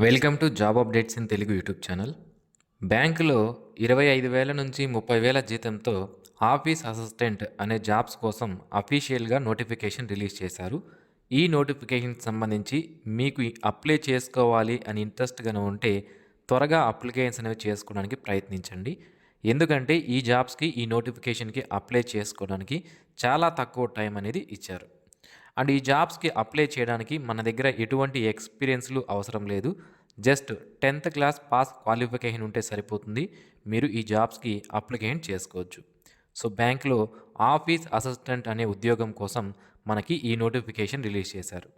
Welcome to job updates in Telugu YouTube channel. బ్యాంకులో 25,000 నుంచి 30,000 జీతంతో ఆఫీస్ అసిస్టెంట్ అనే జాబ్స్ కోసం అఫీషియల్గా నోటిఫికేషన్ రిలీజ్ చేశారు. ఈ నోటిఫికేషన్కి సంబంధించి మీకు అప్లై చేసుకోవాలి అని ఇంట్రెస్ట్గా ఉంటే త్వరగా అప్లికేషన్స్ అనేవి చేసుకోవడానికి ప్రయత్నించండి. ఎందుకంటే ఈ జాబ్స్కి ఈ నోటిఫికేషన్కి అప్లై చేసుకోవడానికి చాలా తక్కువ టైం అనేది ఇచ్చారు. అండ్ ఈ జాబ్స్కి అప్లై చేయడానికి మన దగ్గర ఎటువంటి ఎక్స్పీరియన్స్లు అవసరం లేదు. Just 10th class pass qualification ఉంటే సరిపోతుంది. మీరు ఈ జాబ్స్కి అప్లికేషన్ చేసుకోవచ్చు. సో బ్యాంక్లో ఆఫీస్ అసిస్టెంట్ అనే ఉద్యోగం కోసం మనకి ఈ నోటిఫికేషన్ రిలీజ్ చేశారు.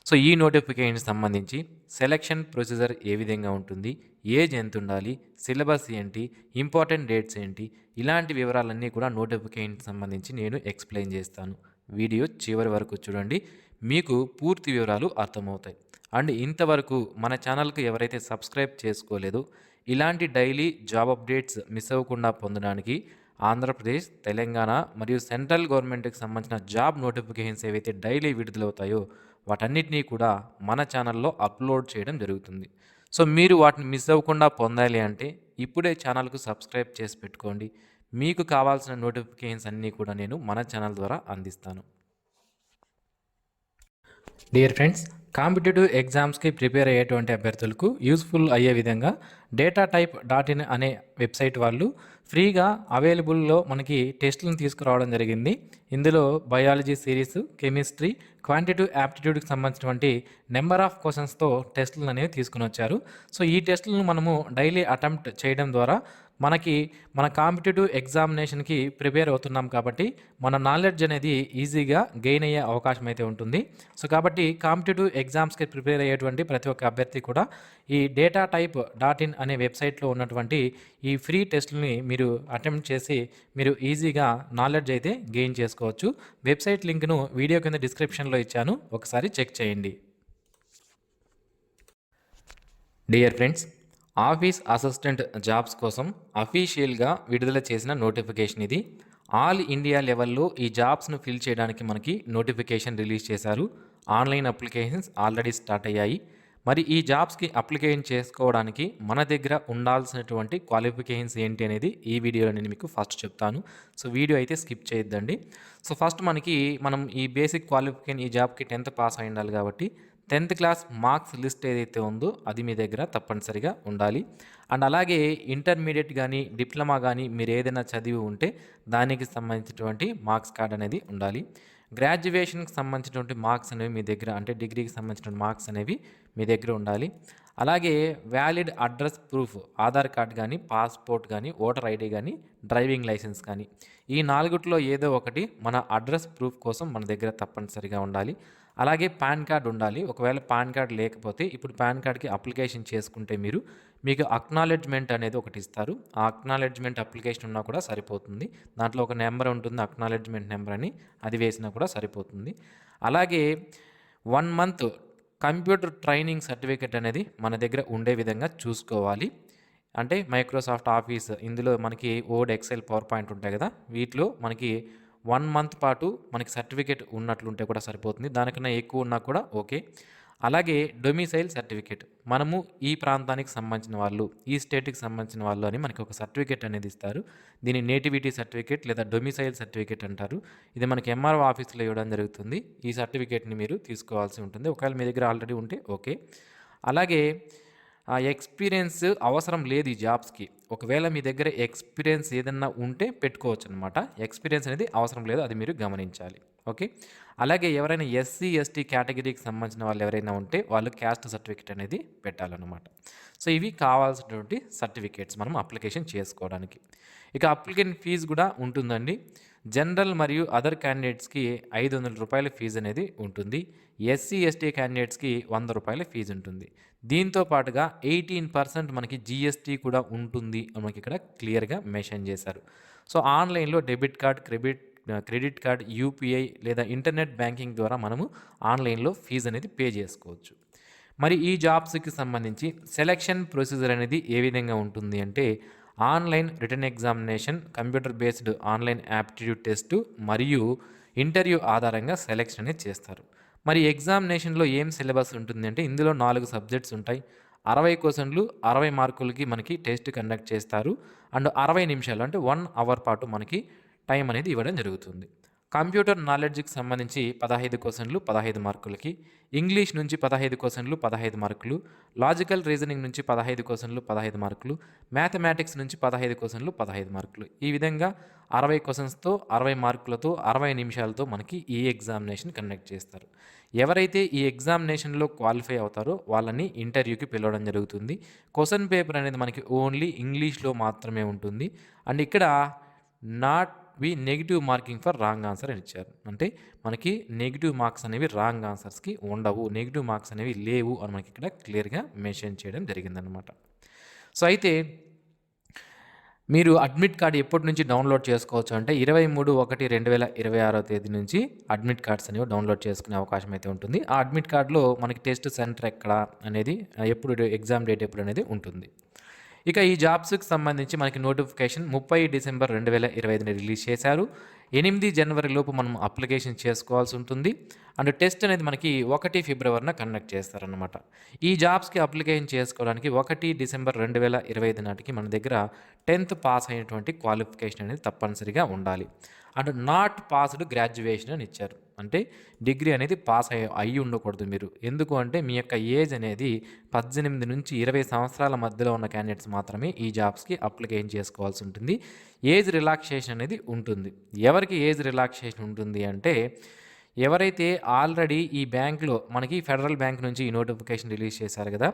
సో ఈ నోటిఫికేషన్కి సంబంధించి సెలక్షన్ ప్రొసీజర్ ఏ విధంగా ఉంటుంది, ఏజ్ ఎంత ఉండాలి, సిలబస్ ఏంటి, ఇంపార్టెంట్ డేట్స్ ఏంటి, ఇలాంటి వివరాలన్నీ కూడా నోటిఫికేషన్కి సంబంధించి నేను ఎక్స్ప్లెయిన్ చేస్తాను. వీడియో చివరి వరకు చూడండి, మీకు పూర్తి వివరాలు అర్థమవుతాయి. అండ్ ఇంతవరకు మన ఛానల్కి ఎవరైతే సబ్స్క్రైబ్ చేసుకోలేదో ఇలాంటి డైలీ జాబ్ అప్డేట్స్ మిస్ అవ్వకుండా పొందడానికి ఆంధ్రప్రదేశ్, తెలంగాణ మరియు సెంట్రల్ గవర్నమెంట్కి సంబంధించిన జాబ్ నోటిఫికేషన్స్ ఏవైతే డైలీ విడుదలవుతాయో వాటన్నిటినీ కూడా మన ఛానల్లో అప్లోడ్ చేయడం జరుగుతుంది. సో మీరు వాటిని మిస్ అవ్వకుండా పొందాలి అంటే ఇప్పుడే ఛానల్కు సబ్స్క్రైబ్ చేసి పెట్టుకోండి. మీకు కావాల్సిన నోటిఫికేషన్స్ అన్నీ కూడా నేను మన ఛానల్ ద్వారా అందిస్తాను. డియర్ ఫ్రెండ్స్, కాంపిటేటివ్ ఎగ్జామ్స్కి ప్రిపేర్ అయ్యేటువంటి అభ్యర్థులకు యూస్ఫుల్ అయ్యే విధంగా datatype.in అనే వెబ్సైట్ వాళ్ళు ఫ్రీగా అవైలబుల్లో మనకి టెస్టులను తీసుకురావడం జరిగింది. ఇందులో బయాలజీ సిరీస్, కెమిస్ట్రీ, క్వాంటిటివ్ యాప్టిట్యూడ్కి సంబంధించినటువంటి నెంబర్ ఆఫ్ క్వశ్చన్స్తో టెస్టులు అనేవి తీసుకుని వచ్చారు. సో ఈ టెస్టులను మనము డైలీ అటెంప్ట్ చేయడం ద్వారా మన కాంపిటేటివ్ ఎగ్జామినేషన్కి ప్రిపేర్ అవుతున్నాం కాబట్టి మన నాలెడ్జ్ అనేది ఈజీగా గెయిన్ అయ్యే అవకాశం అయితే ఉంటుంది. సో కాబట్టి కాంపిటేటివ్ ఎగ్జామ్స్కి ప్రిపేర్ అయ్యేటువంటి ప్రతి ఒక్క అభ్యర్థి కూడా ఈ datatype.in అనే వెబ్సైట్లో ఉన్నటువంటి ఈ ఫ్రీ టెస్టులని మీరు అటెంప్ట్ చేసి మీరు ఈజీగా నాలెడ్జ్ అయితే గెయిన్ చేసుకోవచ్చు. వెబ్సైట్ లింక్ను వీడియో కింద డిస్క్రిప్షన్లో ఇచ్చాను, ఒకసారి చెక్ చేయండి. Dear friends, office assistant jobs కోసం అఫీషియల్గా విడుదల చేసిన నోటిఫికేషన్ ఇది. ఆల్ ఇండియా లెవెల్లో ఈ జాబ్స్ను ఫిల్ చేయడానికి మనకి నోటిఫికేషన్ రిలీజ్ చేశారు. ఆన్లైన్ అప్లికేషన్స్ ఆల్రెడీ స్టార్ట్ అయ్యాయి. మరి ఈ జాబ్స్కి అప్లికేషన్ చేసుకోవడానికి మన దగ్గర ఉండాల్సినటువంటి క్వాలిఫికేషన్స్ ఏంటి అనేది ఈ వీడియోలో నేను మీకు ఫస్ట్ చెప్తాను. సో వీడియో అయితే స్కిప్ చేయొద్దండి. సో ఫస్ట్ మనం ఈ బేసిక్ క్వాలిఫికేషన్ ఈ జాబ్కి 10th పాస్ అయి ఉండాలి కాబట్టి 10th క్లాస్ మార్క్స్ లిస్ట్ ఏదైతే ఉందో అది మీ దగ్గర తప్పనిసరిగా ఉండాలి. అండ్ అలాగే ఇంటర్మీడియట్ కానీ డిప్లొమా కానీ మీరు ఏదైనా చదివి ఉంటే దానికి సంబంధించినటువంటి మార్క్స్ కార్డ్ అనేది ఉండాలి. గ్రాడ్యుయేషన్కి సంబంధించినటువంటి మార్క్స్ అనేవి మీ దగ్గర, అంటే డిగ్రీకి సంబంధించిన మార్క్స్ అనేవి మీ దగ్గర ఉండాలి. అలాగే valid address proof, Aadhaar card కానీ, పాస్పోర్ట్ కానీ, ఓటర్ ఐడి కానీ, డ్రైవింగ్ లైసెన్స్ కానీ, ఈ నాలుగుట్లో ఏదో ఒకటి మన అడ్రస్ ప్రూఫ్ కోసం మన దగ్గర తప్పనిసరిగా ఉండాలి. అలాగే పాన్ కార్డ్ ఉండాలి. ఒకవేళ పాన్ కార్డ్ లేకపోతే ఇప్పుడు పాన్ కార్డ్కి అప్లికేషన్ చేసుకుంటే మీకు అక్నాలెడ్జ్మెంట్ అనేది ఒకటి ఇస్తారు. ఆ అక్నాలెడ్జ్మెంట్ అప్లికేషన్ ఉన్నా కూడా సరిపోతుంది. దాంట్లో ఒక నెంబర్ ఉంటుంది, అక్నాలెడ్జ్మెంట్ నెంబర్ అని, అది వేసినా కూడా సరిపోతుంది. అలాగే 1 month కంప్యూటర్ ట్రైనింగ్ సర్టిఫికేట్ అనేది మన దగ్గర ఉండే విధంగా చూసుకోవాలి. అంటే మైక్రోసాఫ్ట్ ఆఫీస్, ఇందులో మనకి వర్డ్, ఎక్సెల్, పవర్ పాయింట్ ఉంటాయి కదా, వీటిలో మనకి 1 month పాటు మనకి సర్టిఫికేట్ ఉన్నట్లుంటే కూడా సరిపోతుంది. దానికన్నా ఎక్కువ ఉన్నా కూడా ఓకే. అలాగే డొమిసైల్ సర్టిఫికేట్, మనము ఈ ప్రాంతానికి సంబంధించిన వాళ్ళు, ఈ స్టేట్కి సంబంధించిన వాళ్ళు అని మనకి ఒక సర్టిఫికేట్ అనేది ఇస్తారు. దీన్ని నేటివిటీ సర్టిఫికేట్ లేదా డొమిసైల్ సర్టిఫికేట్ అంటారు. ఇది మనకి ఎంఆర్ఓ ఆఫీస్లో ఇవ్వడం జరుగుతుంది. ఈ సర్టిఫికేట్ని మీరు తీసుకోవాల్సి ఉంటుంది. ఒకవేళ మీ దగ్గర ఆల్రెడీ ఉంటే ఓకే. అలాగే ఎక్స్పీరియన్స్ అవసరం లేదు ఈ జాబ్స్కి. ఒకవేళ మీ దగ్గర ఎక్స్పీరియన్స్ ఏదన్నా ఉంటే పెట్టుకోవచ్చు అనమాట. ఎక్స్పీరియన్స్ అనేది అవసరం లేదు, అది మీరు గమనించాలి. ఓకే. అలాగే ఎవరైనా ఎస్సీ, ఎస్టీ కేటగిరీకి సంబంధించిన వాళ్ళు ఎవరైనా ఉంటే వాళ్ళు క్యాస్ట్ సర్టిఫికేట్ అనేది పెట్టాలన్నమాట. సో ఇవి కావాల్సినటువంటి సర్టిఫికేట్స్ మనం అప్లికేషన్ చేసుకోవడానికి. ఇక అప్లికేషన్ ఫీజు కూడా ఉంటుందండి. జనరల్ మరియు అదర్ క్యాండిడేట్స్కి 500 రూపాయల ఫీజు అనేది ఉంటుంది. ఎస్సీ, ఎస్టీ క్యాండిడేట్స్కి 100 రూపాయల ఫీజు ఉంటుంది. దీంతో పాటుగా 18% మనకి జీఎస్టీ కూడా ఉంటుంది అని మనకి ఇక్కడ క్లియర్గా మెన్షన్ చేశారు. సో ఆన్లైన్లో debit card, credit card, UPI లేదా ఇంటర్నెట్ బ్యాంకింగ్ ద్వారా మనము ఆన్లైన్లో ఫీజు అనేది పే చేసుకోవచ్చు. మరి ఈ జాబ్స్కి సంబంధించి సెలక్షన్ ప్రొసీజర్ అనేది ఏ విధంగా ఉంటుంది అంటే online written examination, computer based online aptitude test మరియు ఇంటర్వ్యూ ఆధారంగా సెలెక్షన్ అనేది చేస్తారు. మరి ఎగ్జామినేషన్లో ఏం సిలబస్ ఉంటుంది అంటే ఇందులో 4 సబ్జెక్ట్స్ ఉంటాయి. 60 క్వెషన్లు 60 మార్కులకి మనకి టెస్ట్ కండక్ట్ చేస్తారు. అండ్ 60 నిమిషాలు అంటే 1 అవర్ పాటు మనకి టైం అనేది ఇవ్వడం జరుగుతుంది. కంప్యూటర్ నాలెడ్జ్‌కి సంబంధించి 15 క్వెషన్లు 15 మార్కులకి, ఇంగ్లీష్ నుంచి 15 క్వెషన్లు 15 మార్కులు, లాజికల్ రీజనింగ్ నుంచి 15 క్వెషన్లు 15 మార్కులు, మ్యాథమెటిక్స్ నుంచి 15 క్వెషన్లు 15 మార్కులు. ఈ విధంగా 60 క్వెషన్స్‌తో 60 మార్కులతో 60 నిమిషాలతో మనకి ఈ ఎగ్జామినేషన్ కండక్ట్ చేస్తారు. ఎవరైతే ఈ ఎగ్జామినేషన్‌లో క్వాలిఫై అవుతారో వాళ్ళని ఇంటర్వ్యూకి పిలవడం జరుగుతుంది. క్వెషన్ పేపర్ అనేది మనకి ఓన్లీ ఇంగ్లీష్‌లో మాత్రమే ఉంటుంది. అండ్ ఇక్కడ not negative marking for wrong answer అని ఇచ్చారు. అంటే మనకి నెగెటివ్ మార్క్స్ అనేవి రాంగ్ ఆన్సర్స్‌కి ఉండవు. నెగెటివ్ మార్క్స్ అనేవి లేవు అని మనకి ఇక్కడ క్లియర్‌గా మెన్షన్ చేయడం జరిగిందనమాట. సో అయితే మీరు అడ్మిట్ కార్డ్ ఎప్పటి నుంచి డౌన్లోడ్ చేసుకోవచ్చు అంటే 23/1/2026 తేదీ నుంచి అడ్మిట్ కార్డ్స్ అనేవి డౌన్లోడ్ చేసుకునే అవకాశం అయితే ఉంటుంది. ఆ అడ్మిట్ కార్డ్‌లో మనకి టెస్ట్ సెంటర్ ఎక్కడ అనేది, ఎప్పుడు ఎగ్జామ్ డేట్ ఎప్పుడు అనేది ఉంటుంది. ఇక ఈ జాబ్స్‌కి సంబంధించి మనకి నోటిఫికేషన్ 30 డిసెంబర్ 2025ని రిలీజ్ చేశారు. 8 జనవరి లోపు మనం అప్లికేషన్ చేసుకోవాల్సి ఉంటుంది. అండ్ టెస్ట్ అనేది మనకి 1 ఫిబ్రవరిన కండక్ట్ చేస్తారనమాట. ఈ జాబ్స్‌కి అప్లికేషన్ చేసుకోవడానికి 1 డిసెంబర్ 2025 నాటికి మన దగ్గర 10th పాస్ అయినటువంటి క్వాలిఫికేషన్ అనేది తప్పనిసరిగా ఉండాలి. అండ్ నాట్ పాస్డ్ గ్రాడ్యుయేషన్ అని ఇచ్చారు. అంటే డిగ్రీ అనేది పాస్ అయ్యి ఉండకూడదు మీరు. ఎందుకు అంటే మీ యొక్క ఏజ్ అనేది 18 నుంచి 20 సంవత్సరాల మధ్యలో ఉన్న క్యాండిడేట్స్ మాత్రమే ఈ జాబ్స్‌కి అప్లికేషన్ చేసుకోవాల్సి ఉంటుంది. ఏజ్ రిలాక్సేషన్ అనేది ఉంటుంది. ఎవరికి ఏజ్ రిలాక్సేషన్ ఉంటుంది అంటే ఎవరైతే ఆల్రెడీ ఈ బ్యాంక్‌లో మనకి ఫెడరల్ బ్యాంక్ నుంచి ఈ నోటిఫికేషన్ రిలీజ్ చేశారు కదా!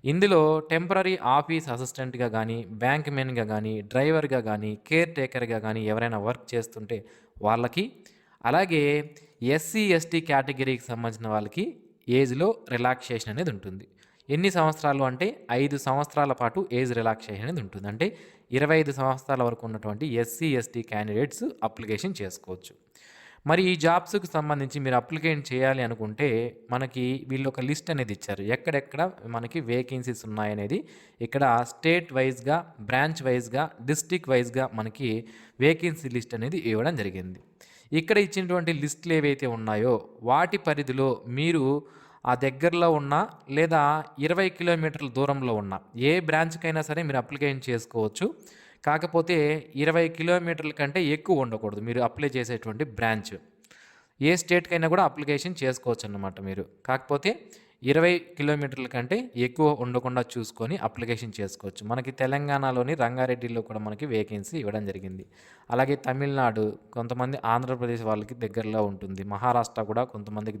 ఇందులో టెంపరరీ ఆఫీస్ అసిస్టెంట్‌గా గానీ, బ్యాంక్ మెన్‌గా గానీ, డ్రైవర్‌గా గానీ, కేర్ టేకర్‌గా గానీ ఎవరైనా వర్క్ చేస్తుంటే వాళ్ళకి, అలాగే ఎస్సీ, ఎస్టీ కేటగిరీకి సంబంధించిన వాళ్ళకి ఏజ్‌లో రిలాక్సేషన్ అనేది ఉంటుంది. ఎన్ని సంవత్సరాలు అంటే 5 సంవత్సరాల పాటు ఏజ్ రిలాక్సేషన్ అనేది ఉంటుంది. అంటే 25 సంవత్సరాల వరకు ఉన్నటువంటి ఎస్సీ, ఎస్టీ క్యాండిడేట్స్ అప్లికేషన్ చేసుకోవచ్చు. మరి ఈ జాబ్స్‌కి సంబంధించి మీరు అప్లికేషన్ చేయాలి అనుకుంటే మనకి వీళ్ళు ఒక లిస్ట్ అనేది ఇచ్చారు. ఎక్కడెక్కడ మనకి వేకెన్సీస్ ఉన్నాయనేది ఇక్కడ స్టేట్ వైస్‌గా, బ్రాంచ్ వైస్‌గా, డిస్ట్రిక్ట్ వైస్‌గా మనకి వేకెన్సీ లిస్ట్ అనేది ఇవ్వడం జరిగింది. ఇక్కడ ఇచ్చినటువంటి లిస్టులు ఏవైతే ఉన్నాయో వాటి పరిధిలో మీరు ఆ దగ్గరలో ఉన్న లేదా 20 కిలోమీటర్ల దూరంలో ఉన్న ఏ బ్రాంచ్‌కైనా సరే మీరు అప్లికేషన్ చేసుకోవచ్చు. కాకపోతే 20 కిలోమీటర్ల కంటే ఎక్కువ ఉండకూడదు మీరు అప్లై చేసేటువంటి బ్రాంచ్. ఏ స్టేట్‌కైనా కూడా అప్లికేషన్ చేసుకోవచ్చన్నమాట మీరు. కాకపోతే 20 కిలోమీటర్ల కంటే ఎక్కువ ఉండకుండా చూసుకొని అప్లికేషన్ చేసుకోవచ్చు. మనకి తెలంగాణలోని రంగారెడ్డిలో కూడా మనకి వేకెన్సీ ఇవ్వడం జరిగింది. అలాగే తమిళనాడు, కొంతమంది ఆంధ్రప్రదేశ్ వాళ్ళకి దగ్గరలో ఉంటుంది. మహారాష్ట్ర కూడా కొంతమందికి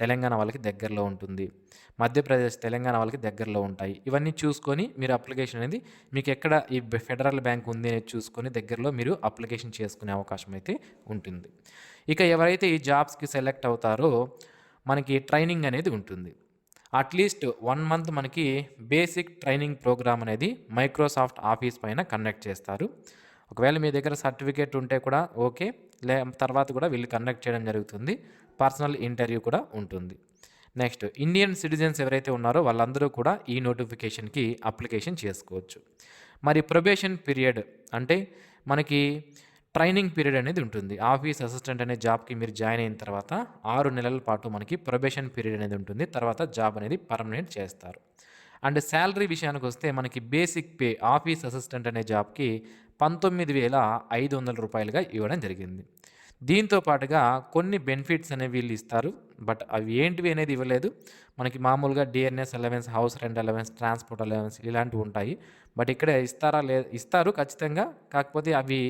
తెలంగాణ వాళ్ళకి దగ్గరలో ఉంటుంది. మధ్యప్రదేశ్, తెలంగాణ వాళ్ళకి దగ్గరలో ఉంటాయి. ఇవన్నీ చూసుకొని మీరు అప్లికేషన్ అనేది మీకు ఎక్కడ ఈ ఫెడరల్ బ్యాంక్ ఉంది అనేది చూసుకొని దగ్గరలో మీరు అప్లికేషన్ చేసుకునే అవకాశం అయితే ఉంటుంది. ఇక ఎవరైతే ఈ జాబ్స్‌కి సెలెక్ట్ అవుతారో మనకి ట్రైనింగ్ అనేది ఉంటుంది. అట్లీస్ట్ 1 మంత్ మనకి బేసిక్ ట్రైనింగ్ ప్రోగ్రామ్ అనేది మైక్రోసాఫ్ట్ ఆఫీస్ పైన కండక్ట్ చేస్తారు. ఒకవేళ మీ దగ్గర సర్టిఫికేట్ ఉంటే కూడా ఓకే. తర్వాత కూడా వీళ్ళు కండక్ట్ చేయడం జరుగుతుంది. పర్సనల్ ఇంటర్వ్యూ కూడా ఉంటుంది. నెక్స్ట్ ఇండియన్ సిటిజన్స్ ఎవరైతే ఉన్నారో వాళ్ళందరూ కూడా ఈ నోటిఫికేషన్‌కి అప్లికేషన్ చేసుకోవచ్చు. మరి ప్రొబేషన్ పీరియడ్ అంటే మనకి ట్రైనింగ్ పీరియడ్ అనేది ఉంటుంది. ఆఫీస్ అసిస్టెంట్ అనే జాబ్‌కి మీరు జాయిన్ అయిన తర్వాత 6 నెలల పాటు మనకి ప్రొబేషన్ పీరియడ్ అనేది ఉంటుంది. తర్వాత జాబ్ అనేది పర్మనెంట్ చేస్తారు. అండ్ శాలరీ విషయానికొస్తే మనకి బేసిక్ పే ఆఫీస్ అసిస్టెంట్ అనే జాబ్‌కి రూ. 19,500గా ఇవ్వడం జరిగింది. దీంతో పాటుగా కొన్ని బెనిఫిట్స్ అనేవి వీళ్ళు ఇస్తారు. బట్ అవి ఏంటివి అనేది ఇవ్వలేదు. మనకి మామూలుగా DNS allowance, house rent allowance, transport allowance ఇలాంటివి ఉంటాయి. బట్ ఇక్కడ ఇస్తారా ఇస్తారు ఖచ్చితంగా. కాకపోతే అవి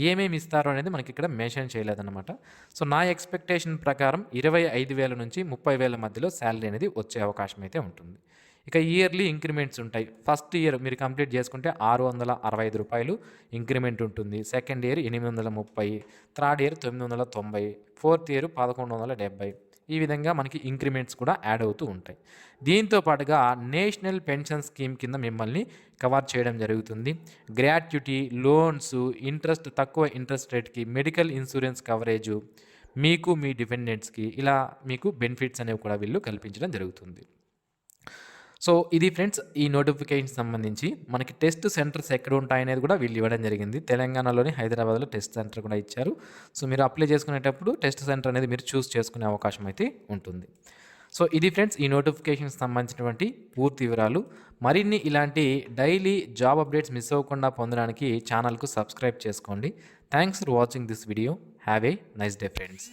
ఏమేమి ఇస్తారు అనేది మనకి ఇక్కడ మెన్షన్ చేయలేదన్నమాట. సో నా ఎక్స్‌పెక్టేషన్ ప్రకారం 25,000 నుంచి 30,000 మధ్యలో శాలరీ అనేది వచ్చే అవకాశం అయితే ఉంటుంది. ఇక ఇయర్లీ ఇంక్రిమెంట్స్ ఉంటాయి. ఫస్ట్ ఇయర్ మీరు కంప్లీట్ చేసుకుంటే రూ. 665 ఇంక్రిమెంట్ ఉంటుంది. Second year 830, third year 990, fourth year 1170. ఈ విధంగా మనకి ఇంక్రిమెంట్స్ కూడా యాడ్ అవుతూ ఉంటాయి. దీంతో పాటుగా నేషనల్ పెన్షన్ స్కీమ్ కింద మిమ్మల్ని కవర్ చేయడం జరుగుతుంది. గ్రాట్యుటీ, లోన్స్, ఇంట్రెస్ట్ తక్కువ ఇంట్రెస్ట్ రేట్‌కి, మెడికల్ ఇన్సూరెన్స్ కవరేజు మీకు, మీ డిపెండెంట్స్‌కి ఇలా మీకు బెనిఫిట్స్ అనేవి కూడా వీళ్ళు కల్పించడం జరుగుతుంది. సో ఇది ఫ్రెండ్స్ ఈ నోటిఫికేషన్‌కి సంబంధించి మనకి టెస్ట్ సెంటర్స్ ఎక్కడ ఉంటాయనేది కూడా వీళ్ళు ఇవ్వడం జరిగింది. తెలంగాణలోని హైదరాబాద్‌లో టెస్ట్ సెంటర్ కూడా ఇచ్చారు. సో మీరు అప్లై చేసుకునేటప్పుడు టెస్ట్ సెంటర్ అనేది మీరు చూస్ చేసుకునే అవకాశం అయితే ఉంటుంది. సో ఇది ఫ్రెండ్స్ ఈ నోటిఫికేషన్కి సంబంధించినటువంటి పూర్తి వివరాలు. మరిన్ని ఇలాంటి డైలీ జాబ్ అప్డేట్స్ మిస్ అవ్వకుండా పొందడానికి ఛానల్కు సబ్స్క్రైబ్ చేసుకోండి. Thanks for watching this video. Have a nice day friends.